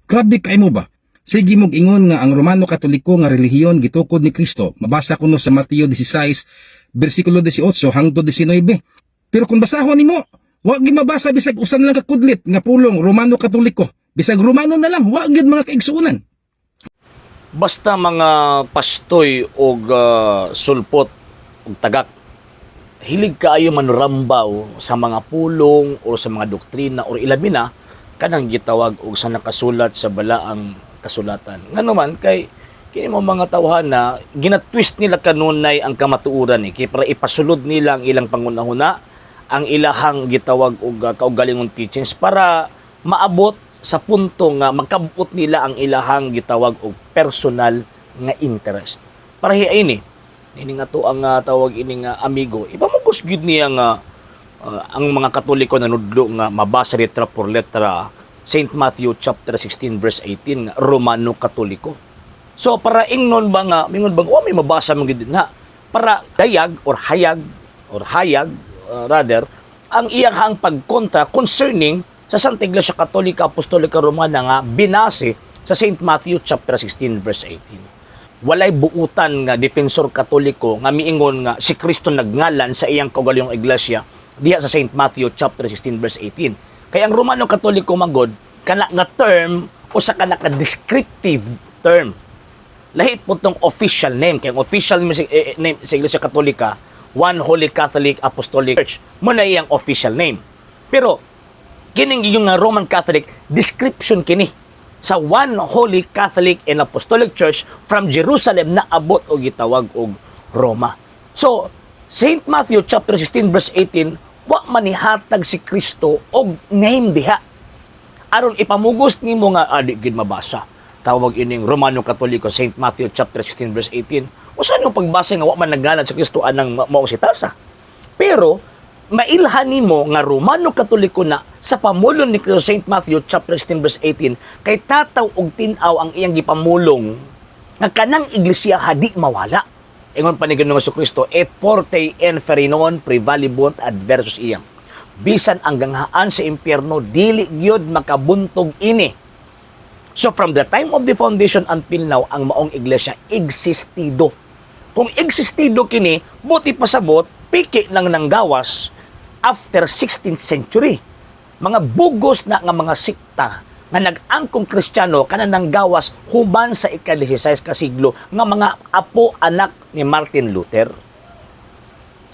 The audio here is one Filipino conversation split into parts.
Grabe kay mo ba? Sige mong ingon nga ang Romano Katoliko nga relihiyon gitukod ni Kristo. Mabasa ko no sa Mateo 16, versikulo 18 hangtod 19. Pero kung basahon nimo, wa gyud mabasa bisag usan lang ka kudlit nga pulong Romano Katoliko. Bisag Romano na lang, wa gyud mga kaigsuonan. Basta mga pastoy o sulpot o tagak, hilig kaayo manrambaw sa mga pulong o sa mga doktrina o ilabi na kanang gitawag og sa nakasulat sa balaang kasulatan. Nga naman kay kini mo mga tawhana ginatwist nila kanunay ang kamatuoran kay para ipasulod nila ang ilang pangunahuna, ang ilahang gitawag og kaugalingong teachings para maabot sa punto nga magkabuot nila ang ilahang gitawag og personal nga interest. Para hiay ini nga to ang tawag ini nga amigo. Ipamugos gyud niya nga ang mga Katoliko nanudlo nga mabasa letra por letra St. Matthew chapter 16 verse 18 nga Romano Katoliko. So para ingnon ba nga mingon bang may mabasa man gid na para dayag or hayag rather ang iyang pagkontra concerning sa Santa Iglesia Katolika Apostolika Romana nga binase sa St. Matthew chapter 16 verse 18. Walay buutan nga defensor Katoliko nga miingon nga si Kristo nagngalan sa iyang kaugalingong iglesia diha sa St. Matthew chapter 16 verse 18. Kaya ang Romano Katoliko magod kana nga term o sa kana ka descriptive term. Lahi po tong official name. Kaya ang official name sa Iglesia Katolika, One Holy Catholic Apostolic Church. Muna iyang official name. Pero kining yung Roman Catholic description kini sa One Holy Catholic and Apostolic Church from Jerusalem na abot o gitawag og Roma. So St. Matthew chapter 16 verse 18 wa manihatag si Kristo og name diha aron ipamugos nimo nga di gid mabasa tawag ining Romano Katoliko St. Matthew chapter 16 verse 18 usa no pagbasa nga wa man naggalan sa Kristo anang mao si tasa. Pero mailhan nimo nga Romano Katoliko na sa pamulong ni Kristo St. Matthew chapter 16 verse 18 kay tataw og tin-aw ang iyang gipamulong nga kanang iglesia hadi mawala. Ingon pa ni Ginoong Jesucristo, et forte inferinon prevalibunt adversus iyang. Bisan ang ganghaan sa impyerno, dili gyud makabuntog ini. So from the time of the foundation until now, ang maong iglesia existido. Kung existido kini, buti pasabot, piki lang ng gawas after 16th century. Mga bugos na nga mga sikta nga nag-angkong Kristiyano kanang gawas human sa ika-16 ka siglo nga mga apo anak ni Martin Luther.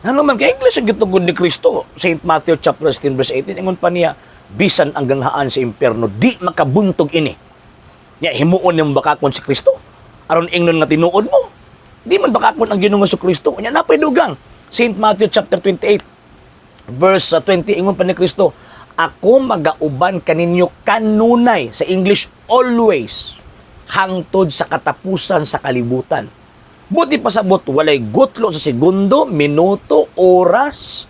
Ano man kay Iglesia gitugod ni Kristo, St. Matthew chapter 16 verse 18 ingon pa niya bisan ang ganghaan sa impyerno di makabuntog ini. Nya himuon nimo bakakon si Kristo aron ingnon nga tinuod mo. Di man bakakon ang Ginoong Jesucristo. Nya napay dugang St. Matthew chapter 28 verse 20 ingon pa ni Kristo, ako magauban kaninyo kanunay, sa English always, hangtod sa katapusan sa kalibutan. Buti pasabot walay gutlo sa segundo, minuto, oras,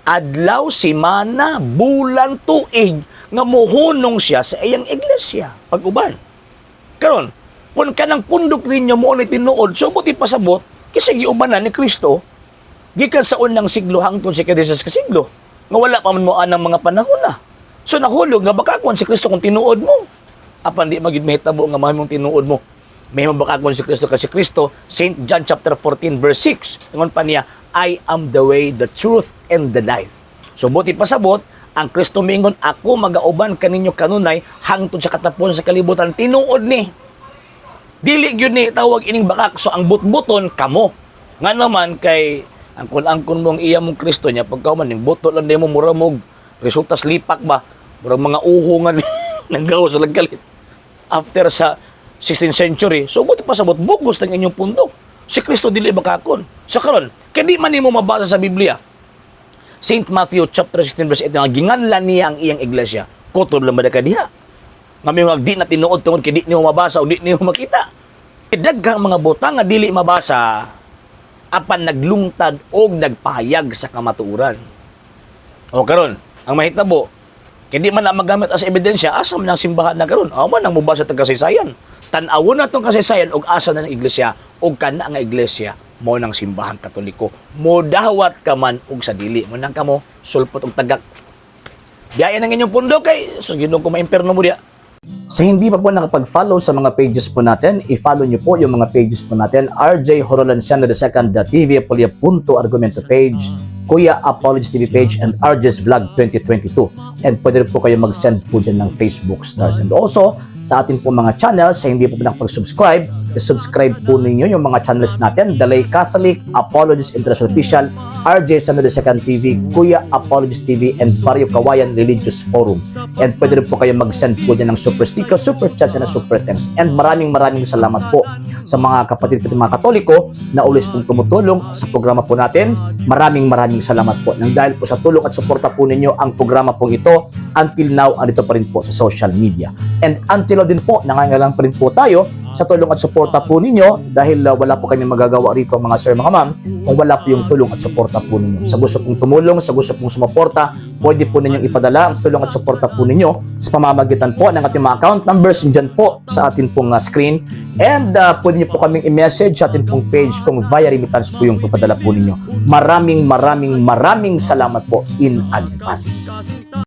adlaw, simana, bulan, tuig nga muhunong siya sa iyang iglesia pag-uban. Karon, kung kanang pundok ninyo mo ni tinuod, so buti pasabot kasi giubanan ni Kristo gikan sa unang siglo hangtod sa ika-16 ka siglo. Nga wala pa man mo anang mga panahon na. So nahulog nga bakakon si Kristo kung tinuod mo. Apan di magid mahitabo nga mahimong tinuod mo. May mabakakon si Kristo kasi Kristo, St. John chapter 14 verse 6. Ingon pa niya, I am the way, the truth, and the life. So buti pasabot, ang Kristo mingon, ako magauban kaninyo kanunay hangtod sa katapusan sa kalibutan. Tinuod ni. Dili gyud ni tawag ining bakak. So ang butbuton kamo. Nga naman kay ang kun mong iya mong Kristo niya pagkauman ning buto lang nimo mura mog resultas lipak ba mura mga uhongan nanggaw sa lagkalit after sa 16th century. So buti pasabot bugos ng inyong pundok si Kristo dili bakakon. So karon kay di man nimo mabasa sa Biblia St. Matthew chapter 16 verse 8 nga ginganlan niya ang iyang iglesia kutob lang ba ka diha nga may di na tinuod tungod kay di nimo mabasa o di nimo makita. Daghang mga butang nga dili mabasa apan naglungtad o nagpahayag sa kamatuuran. O karon, ang mahitabo, kaya di man na magamit as ebidensya, asa man ang simbahan na karon. O man ang mubasa ng kasaysayan. Tan-awon na itong kasaysayan o asa na ng iglesia o kana nga iglesia mo ng simbahan Katoliko. Modawat ka man og sa dili. Mo nang kamo, sulpot og tagak. Biyayan ang inyong pundo kay, so ginoo ko maimperno mo diya. Sa hindi pa po nakapag-follow sa mga pages po natin, i-follow nyo po yung mga pages po natin, RJ Horolanciano II, TV Apolia Punto Argumento page, Kuya Apologies TV page, and RJ's Vlog 2022. And pwede rin po kayo mag-send po dyan ng Facebook stars. And also, sa ating po mga channels, sa hindi po nakapag-subscribe, i-subscribe po ninyo yung mga channels natin, Dalay Catholic, Apologies International Official, RJ Sano II TV, Kuya Apologies TV, and Barrio Kawayan Religious Forum. And pwede rin po kayo mag-send po dyan ng super sticker, super chats, and super thanks. And maraming salamat po sa mga kapatid ko mga Katoliko na ulis pong tumutulong sa programa po natin. Maraming salamat po. Nang dahil po sa tulong at suporta po ninyo, ang programa pong ito, until now, andito pa rin po sa social media. And until now din po, nangangailangan pa rin po tayo sa tulong at suporta po ninyo dahil wala po kami magagawa rito mga sir, mga ma'am, kung wala po yung tulong at suporta po ninyo. Sa gusto pong tumulong, sa gusto pong sumuporta, pwede po ninyong ipadala ang tulong at suporta po ninyo sa pamamagitan po ng ating mga account numbers dyan po sa ating pong screen. And pwede nyo po kaming i-message sa ating pong page kung via remittance po yung ipadala po ninyo. Maraming salamat po in advance.